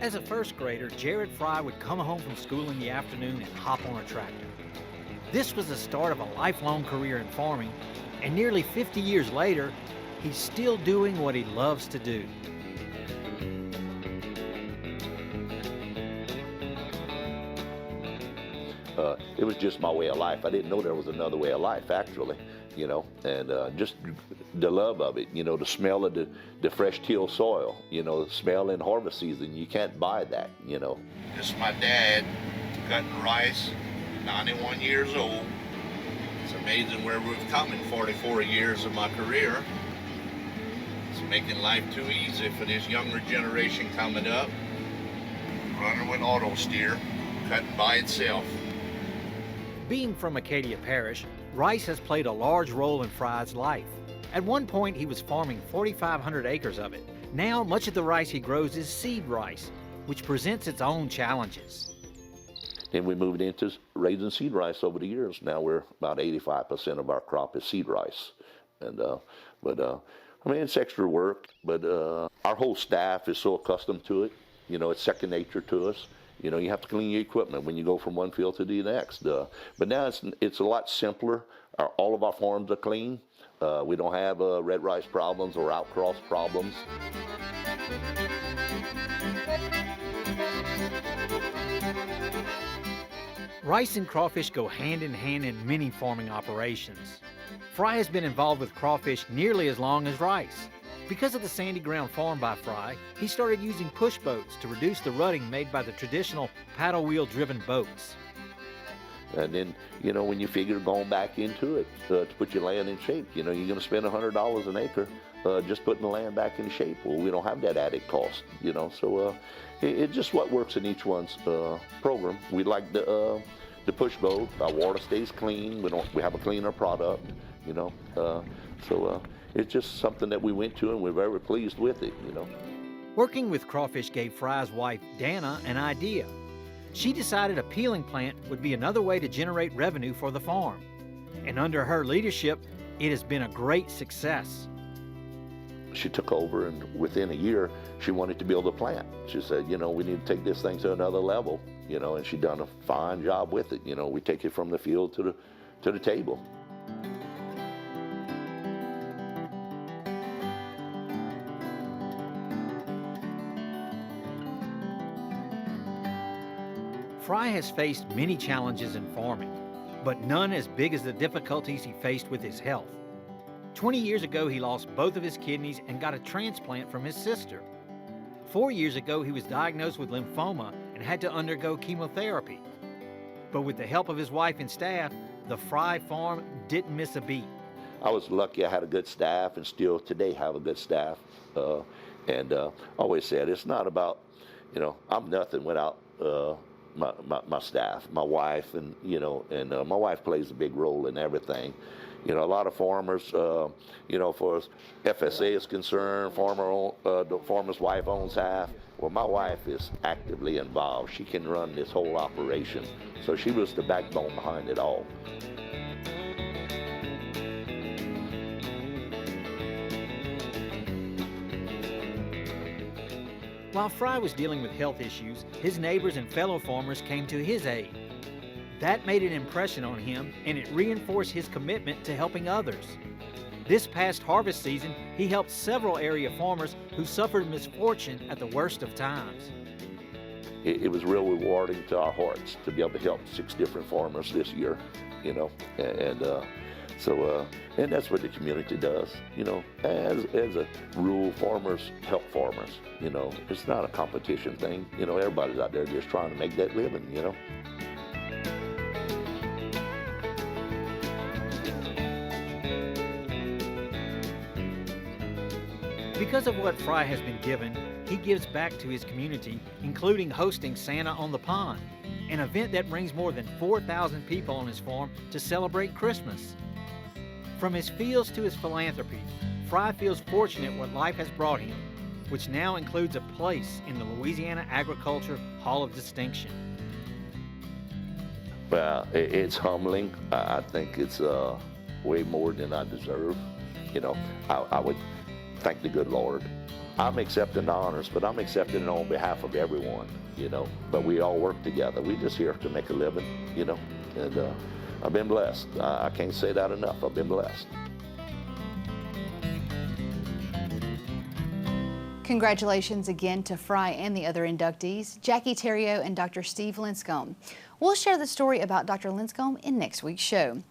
As a first grader, Jared Frey would come home from school in the afternoon and hop on a tractor. This was the start of a lifelong career in farming, and nearly 50 years later, he's still doing what he loves to do. It was just my way of life. I didn't know there was another way of life, actually, and just the love of it, the smell of the fresh till soil, the smell in harvest season. You can't buy that, This is my dad cutting rice, 91 years old. It's amazing where we've come in 44 years of my career. It's making life too easy for this younger generation coming up. Running with auto steer, cutting by itself. Being from Acadia Parish, rice has played a large role in Frey's life. At one point, he was farming 4,500 acres of it. Now, much of the rice he grows is seed rice, which presents its own challenges. Then we moved into raising seed rice over the years. Now we're about 85% of our crop is seed rice. It's extra work, but our whole staff is so accustomed to it. It's second nature to us. You have to clean your equipment when you go from one field to the next. But now it's a lot simpler. All of our farms are clean. We don't have red rice problems or outcross problems. Rice and crawfish go hand in hand in many farming operations. Frey has been involved with crawfish nearly as long as rice. Because of the sandy ground farm by Frey, he started using push boats to reduce the rutting made by the traditional paddle wheel driven boats. And then, when you figure going back into it to put your land in shape, you're going to spend $100 an acre just putting the land back in shape. Well, we don't have that added cost, so it's just what works in each one's program. We like the push boat. Our water stays clean. We have a cleaner product, so it's just something that we went to and we're very pleased with it, Working with crawfish gave Frey's wife, Dana, an idea. She decided a peeling plant would be another way to generate revenue for the farm. And under her leadership, it has been a great success. She took over, and within a year, she wanted to build a plant. She said, we need to take this thing to another level, and she done a fine job with it. We take it from the field to the table. Frey has faced many challenges in farming, but none as big as the difficulties he faced with his health. 20 years ago, he lost both of his kidneys and got a transplant from his sister. 4 years ago, he was diagnosed with lymphoma and had to undergo chemotherapy. But with the help of his wife and staff, the Frey farm didn't miss a beat. I was lucky I had a good staff and still today have a good staff. I always said it's not about, I'm nothing without my staff, my wife, and my wife plays a big role in everything. A lot of farmers, for as FSA is concerned, the farmer's wife owns half. Well, my wife is actively involved. She can run this whole operation. So she was the backbone behind it all. While Frey was dealing with health issues, his neighbors and fellow farmers came to his aid. That made an impression on him, and it reinforced his commitment to helping others. This past harvest season, he helped several area farmers who suffered misfortune at the worst of times. It was real rewarding to our hearts to be able to help 6 different farmers this year, and that's what the community does, as a rural farmers help farmers, it's not a competition thing, everybody's out there just trying to make that living, Because of what Frey has been given, he gives back to his community, including hosting Santa on the Pond, an event that brings more than 4,000 people on his farm to celebrate Christmas. From his fields to his philanthropy, Frey feels fortunate what life has brought him, which now includes a place in the Louisiana Agriculture Hall of Distinction. Well, it's humbling. I think it's way more than I deserve. I would thank the good Lord. I'm accepting the honors, but I'm accepting it on behalf of everyone, you know. But we all work together. We just here to make a living, you know. And I've been blessed. I can't say that enough. I've been blessed. Congratulations again to Frey and the other inductees, Jackie Theriault and Dr. Steve Linscomb. We'll share the story about Dr. Linscomb in next week's show.